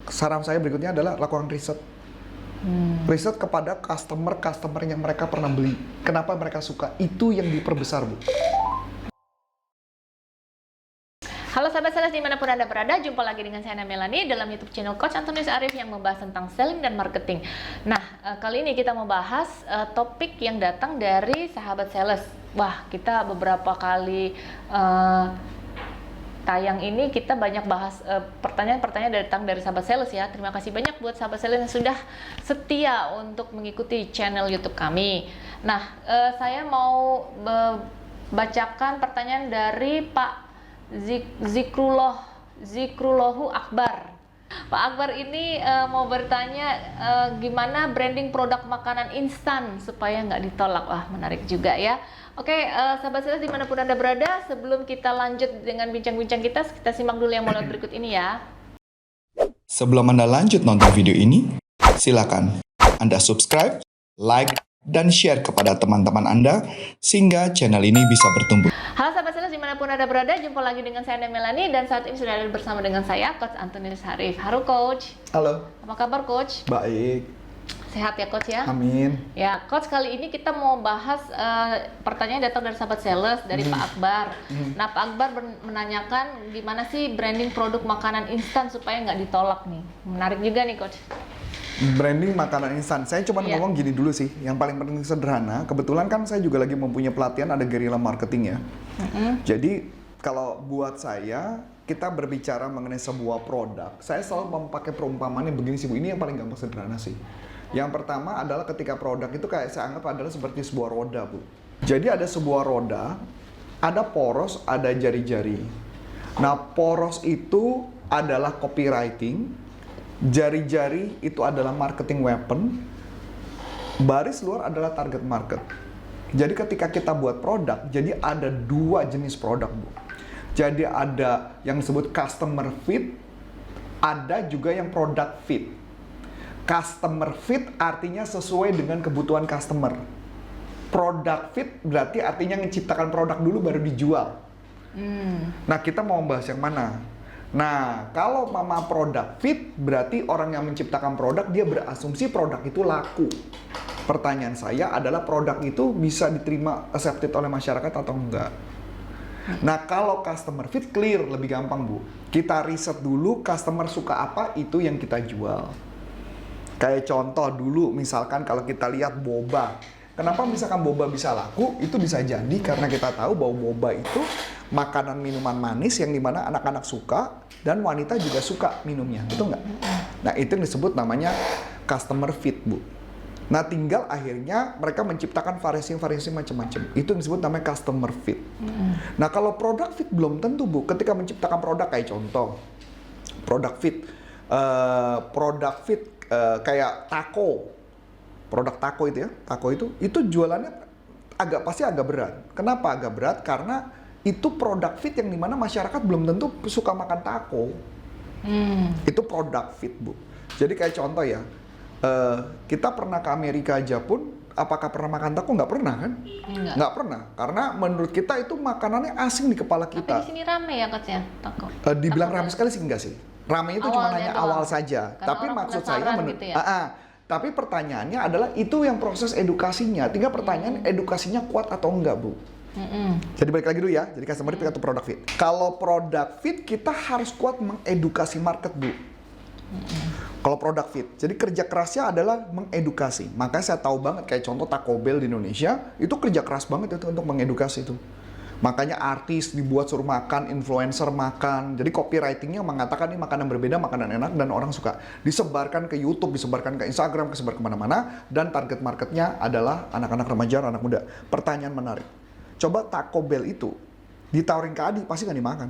saran saya berikutnya adalah lakukan riset. Riset kepada customer yang mereka pernah beli. Kenapa mereka suka? Itu yang diperbesar, Bu. Halo sahabat sales dimanapun Anda berada, jumpa lagi dengan saya Melanie dalam YouTube channel Coach Antonius Arif yang membahas tentang selling dan marketing. Nah, kali ini kita membahas topik yang datang dari sahabat sales. Wah, kita beberapa kali tayang ini kita banyak bahas pertanyaan-pertanyaan datang dari sahabat sales ya. Terima kasih banyak buat sahabat sales yang sudah setia untuk mengikuti channel YouTube kami. Nah, saya mau bacakan pertanyaan dari Pak Zikrullahu Akbar. Pak Akbar ini mau bertanya gimana branding produk makanan instan supaya nggak ditolak. Wah, menarik juga ya. Oke, sahabat sales dimanapun Anda berada, sebelum kita lanjut dengan bincang-bincang kita simak dulu yang molot berikut ini ya. Sebelum Anda lanjut nonton video ini, silakan Anda subscribe, like, dan share kepada teman-teman Anda sehingga channel ini bisa bertumbuh. Halo sahabat sales dimanapun Anda berada, jumpa lagi dengan saya Melanie dan saat ini sudah ada bersama dengan saya Coach Antonius Arif. Halo Coach. Halo. Apa kabar Coach? Baik. Sehat ya Coach ya? Amin. Ya Coach, kali ini kita mau bahas pertanyaan datang dari sahabat sales dari Pak Akbar. Nah, Pak Akbar menanyakan gimana sih branding produk makanan instan supaya nggak ditolak nih. Menarik juga nih Coach. Branding makanan instan. Saya cuma ngomong gini dulu sih. Yang paling penting sederhana. Kebetulan kan saya juga lagi mempunyai pelatihan ada guerrilla marketing ya. Jadi kalau buat saya, kita berbicara mengenai sebuah produk. Saya selalu memakai perumpamaan yang begini sih Bu. Ini yang paling gampang sederhana sih. Yang pertama adalah ketika produk itu kayak saya anggap adalah seperti sebuah roda Bu. Jadi ada sebuah roda, ada poros, ada jari-jari. Nah poros itu adalah copywriting. Jari-jari itu adalah marketing weapon, baris luar adalah target market. Jadi ketika kita buat produk, jadi ada dua jenis produk Bu. Jadi ada yang disebut customer fit, ada juga yang product fit. Customer fit artinya sesuai dengan kebutuhan customer. Product fit berarti artinya menciptakan produk dulu baru dijual. Nah kita mau membahas yang mana? Nah, kalau mama produk fit, berarti orang yang menciptakan produk, dia berasumsi produk itu laku. Pertanyaan saya adalah produk itu bisa diterima, accepted oleh masyarakat atau enggak? Nah, kalau customer fit clear, lebih gampang Bu. Kita riset dulu, customer suka apa, itu yang kita jual. Kayak contoh dulu, misalkan kalau kita lihat boba. Kenapa misalkan boba bisa laku? Itu bisa jadi karena kita tahu bahwa boba itu makanan minuman manis yang dimana anak-anak suka dan wanita juga suka minumnya, betul nggak? Nah itu yang disebut namanya customer fit Bu. Nah tinggal akhirnya mereka menciptakan variasi-variasi macam-macam. Itu yang disebut namanya customer fit. Nah kalau produk fit belum tentu Bu. Ketika menciptakan produk kayak contoh produk fit, kayak taco. Produk taco itu ya, taco itu jualannya pasti agak berat. Kenapa agak berat? Karena itu produk fit yang dimana masyarakat belum tentu suka makan taco. Itu produk fit Bu. Jadi kayak contoh ya, kita pernah ke Amerika aja pun, apakah pernah makan taco? Nggak pernah kan? Nggak pernah. Karena menurut kita itu makanannya asing di kepala kita. Tapi di sini rame ya Coach ya, taco. Dibilang rame sekali sih enggak sih. Rame itu cuma hanya awal saja. Karena Tapi maksud saya gitu ya? tapi pertanyaannya adalah itu yang proses edukasinya. Tinggal pertanyaan edukasinya kuat atau enggak Bu. Jadi balik lagi dulu ya. Jadi customer fit atau product fit. Kalau product fit kita harus kuat mengedukasi market Bu. Kalau product fit, jadi kerja kerasnya adalah mengedukasi. Makanya saya tahu banget kayak contoh Taco Bell di Indonesia itu kerja keras banget itu untuk mengedukasi itu. Makanya artis dibuat suruh makan, influencer makan. Jadi copywritingnya mengatakan ini makanan berbeda, makanan enak dan orang suka. Disebarkan ke YouTube, disebarkan ke Instagram, disebar kemana-mana. Dan target marketnya adalah anak-anak remaja, anak muda. Pertanyaan menarik. Coba Taco Bell itu ditawarin ke Adi, pasti nggak dimakan.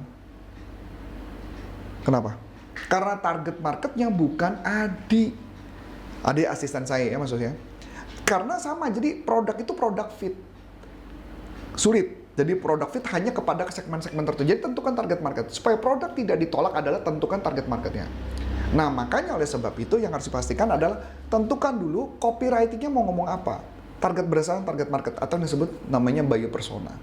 Kenapa? Karena target marketnya bukan Adi. Adi asisten saya ya maksudnya. Karena sama, jadi produk itu produk fit. Sulit. Jadi produk fit hanya kepada segmen-segmen tertentu. Jadi tentukan target market. Supaya produk tidak ditolak adalah tentukan target marketnya. Nah makanya oleh sebab itu yang harus dipastikan adalah tentukan dulu copywritingnya mau ngomong apa. Target berdasarkan target market atau yang disebut namanya buyer persona.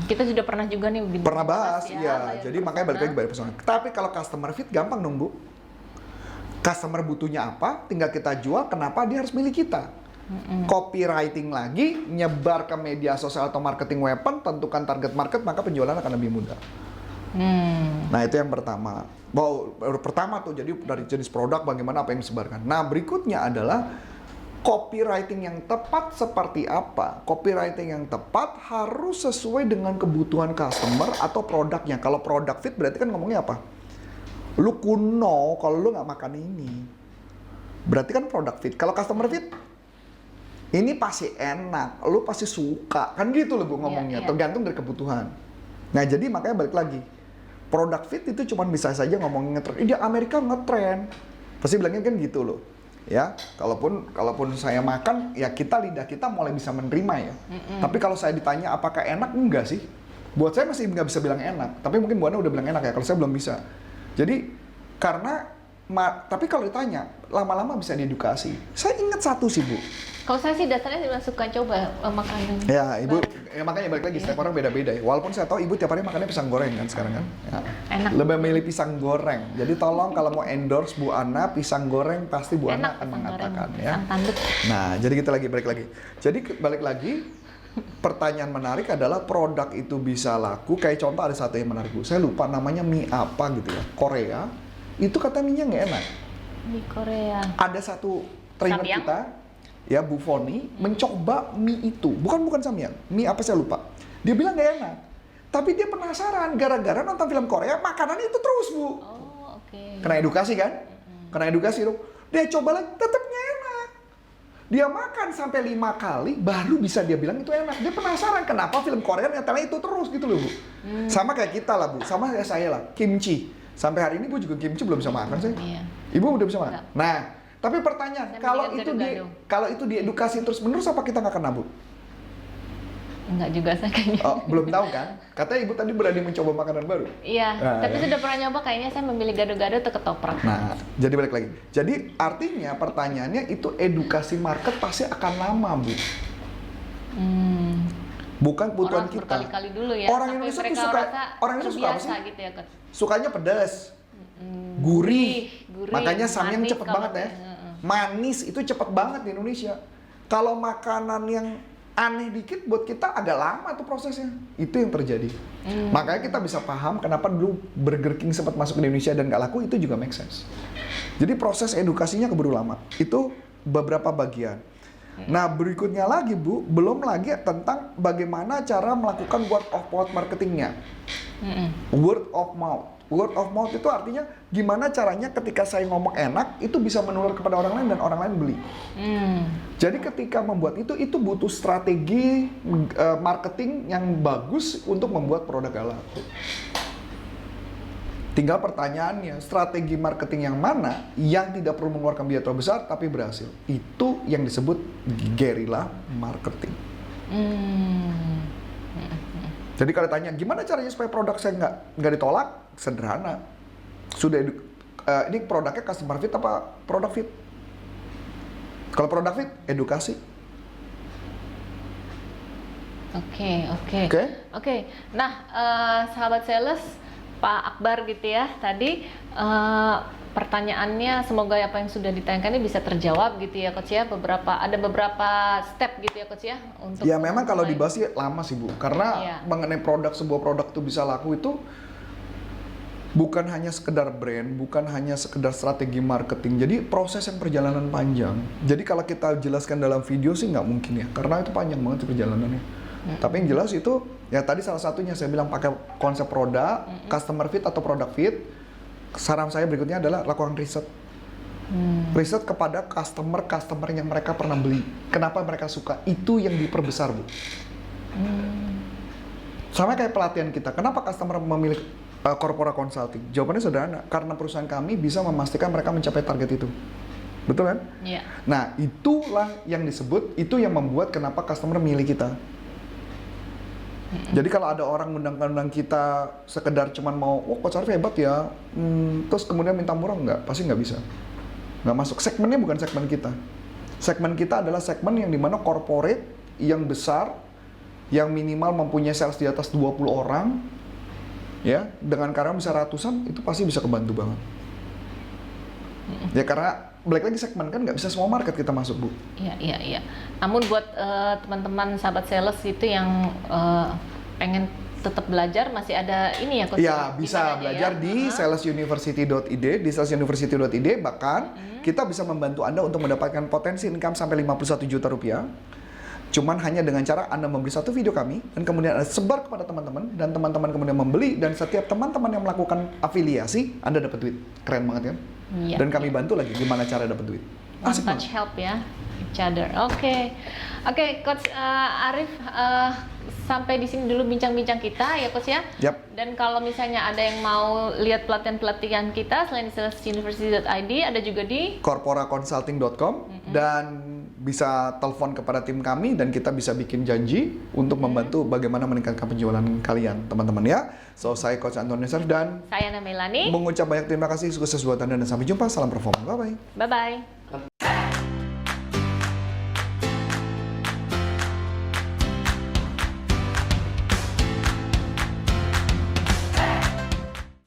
Kita sudah pernah juga nih Pernah bahas, ya, iya. layar Jadi makanya balik lagi persona. pada persona. Tapi kalau customer fit gampang dong, Bu. Customer butuhnya apa, tinggal kita jual, kenapa dia harus milih kita. Copywriting lagi, nyebar ke media sosial atau marketing weapon, tentukan target market, maka penjualan akan lebih mudah. Nah, itu yang pertama. Baru pertama tuh, jadi dari jenis produk bagaimana apa yang disebarkan. Nah, berikutnya adalah copywriting yang tepat seperti apa? Copywriting yang tepat harus sesuai dengan kebutuhan customer atau produknya. Kalau produk fit berarti kan ngomongnya apa? Lu kuno kalau lu nggak makan ini. Berarti kan produk fit. Kalau customer fit, ini pasti enak, lu pasti suka. Kan gitu loh Bu ngomongnya, tergantung dari kebutuhan. Nah, jadi makanya balik lagi. Produk fit itu cuma bisa saja ngomongin ngetren. Di Amerika ngetren. Pasti bilangnya kan gitu loh. Ya, kalaupun saya makan, ya lidah kita mulai bisa menerima ya. Tapi kalau saya ditanya apakah enak, enggak sih. Buat saya masih nggak bisa bilang enak. Tapi mungkin Bu Ana udah bilang enak ya, kalau saya belum bisa. Jadi, tapi kalau ditanya, lama-lama bisa diedukasi. Saya ingat satu sih Bu. Kalau saya sih dasarnya juga suka coba makanan. Ya, Ibu, makanya balik lagi, setiap orang beda-beda ya. Walaupun saya tahu Ibu tiap hari makannya pisang goreng kan sekarang kan. Ya. Enak. Lebih milih pisang goreng. Jadi tolong kalau mau endorse Bu Ana, pisang goreng pasti Bu Ana akan mengatakan ya. Pisang tanduk. Nah, jadi kita balik lagi. Jadi balik lagi, pertanyaan menarik adalah produk itu bisa laku. Kayak contoh ada satu yang menarik Bu. Saya lupa namanya mie apa gitu ya. Korea, itu kata mie-nya nggak enak. Di Korea. Ada satu trainer Samyang? kita, ya Bu Foni, mencoba mie itu. Bukan Samyang, mie apa saya lupa. Dia bilang nggak enak. Tapi dia penasaran, gara-gara nonton film Korea, makanannya itu terus Bu. Oh, oke. Kena edukasi kan? Kena edukasi dong. Dia coba lagi, tetap nggak enak. Dia makan sampai 5 kali, baru bisa dia bilang itu enak. Dia penasaran, kenapa film Korea nyatanya itu terus gitu loh Bu. Sama kayak kita lah Bu, sama kayak saya lah, kimchi. Sampai hari ini Bu juga kimchi belum bisa makan saya. Iya. Ibu udah bisa makan? Enggak. Nah, tapi pertanyaan, Saya kalau mendingan gado-gado. kalau itu diedukasi terus-menerus apa kita nggak kena Bu? Enggak juga saya kayaknya. Oh, belum tahu kan? Katanya Ibu tadi berani mencoba makanan baru. Iya, Nah, tapi ya. sudah pernah nyoba kayaknya saya memilih gado-gado atau ketoprak. Nah, jadi balik lagi. Jadi artinya pertanyaannya itu edukasi market pasti akan lama Bu. Bukan kebutuhan Orang harus kita. berkali-kali dulu ya. Orang sampai Indonesia tuh mereka suka, rasa orang Indonesia suka apa sih? terbiasa gitu ya, Coach. Sukanya pedas, gurih. Gurih, Makanya samyang manis cepet kalau banget ya. kayak, Manis itu cepet banget di Indonesia. Kalau makanan yang aneh dikit buat kita agak lama tuh prosesnya. Itu yang terjadi. Makanya kita bisa paham kenapa dulu Burger King sempat masuk ke Indonesia dan nggak laku, itu juga make sense. Jadi proses edukasinya keburu lama. Itu beberapa bagian. Nah, berikutnya lagi Bu, belum lagi tentang bagaimana cara melakukan word of mouth marketingnya. Word of mouth. Word of mouth itu artinya gimana caranya ketika saya ngomong enak, itu bisa menular kepada orang lain dan orang lain beli. Jadi ketika membuat itu butuh strategi marketing yang bagus untuk membuat produk laku. Tinggal pertanyaannya, strategi marketing yang mana yang tidak perlu mengeluarkan biaya terlalu besar tapi berhasil. Itu yang disebut guerrilla marketing. Jadi kalau tanya gimana caranya supaya produk saya nggak ditolak, sederhana. Sudah ini produknya customer fit apa produk fit? Kalau produk fit, edukasi. Oke. Nah, sahabat sales, Pak Akbar gitu ya, tadi pertanyaannya semoga apa yang sudah ditanyakan ini bisa terjawab gitu ya Coach ya. Ada beberapa step gitu ya Coach ya untuk ya memang kalau dibahas sih lama sih Bu, karena mengenai sebuah produk itu bisa laku itu bukan hanya sekedar brand, bukan hanya sekedar strategi marketing. Jadi proses yang perjalanan panjang. Jadi kalau kita jelaskan dalam video sih nggak mungkin ya, karena itu panjang banget sih perjalanannya. Tapi yang jelas itu ya tadi salah satunya saya bilang pakai konsep produk, customer fit atau product fit. Saran saya berikutnya adalah lakukan riset. Riset kepada customer yang mereka pernah beli. Kenapa mereka suka? Itu yang diperbesar Bu. Sama kayak pelatihan kita. Kenapa customer memilih corporate consulting? Jawabannya sederhana. Karena perusahaan kami bisa memastikan mereka mencapai target itu. Betul kan? Iya. Nah, itulah yang disebut, itu yang membuat kenapa customer milih kita. Jadi kalau ada orang undang kita sekedar cuman mau, Coach Arif hebat ya, terus kemudian minta murah, pasti nggak bisa. Nggak masuk. Segmennya bukan segmen kita. Segmen kita adalah segmen yang dimana corporate yang besar, yang minimal mempunyai sales di atas 20 orang, ya, dengan karyawan bisa ratusan, itu pasti bisa kebantu banget. Ya karena balik lagi segmen kan nggak bisa semua market kita masuk, Bu. Iya. Namun buat teman-teman sahabat sales itu yang pengen tetap belajar, masih ada ini ya Coach? Ya, bisa Gimana belajar ya? di salesuniversity.id, di salesuniversity.id, bahkan kita bisa membantu Anda untuk mendapatkan potensi income sampai 51 juta rupiah. Cuman hanya dengan cara Anda membeli satu video kami, dan kemudian Anda sebar kepada teman-teman, dan teman-teman kemudian membeli, dan setiap teman-teman yang melakukan afiliasi, Anda dapat duit. Keren banget kan? Iya. Dan kami bantu lagi gimana cara dapat duit. One Asik touch banget. help ya, each other. Oke, Coach Arif, sampai di sini dulu bincang-bincang kita ya Coach ya. Yap. Dan kalau misalnya ada yang mau lihat pelatihan-pelatihan kita selain di salesuniversity.id, ada juga di corporaconsulting.com dan bisa telepon kepada tim kami dan kita bisa bikin janji untuk membantu bagaimana meningkatkan penjualan kalian, teman-teman ya. So, saya Coach Antonius dan saya Melani. mengucap banyak terima kasih, sukses buat Anda dan sampai jumpa. Salam performa. Bye-bye. Bye-bye.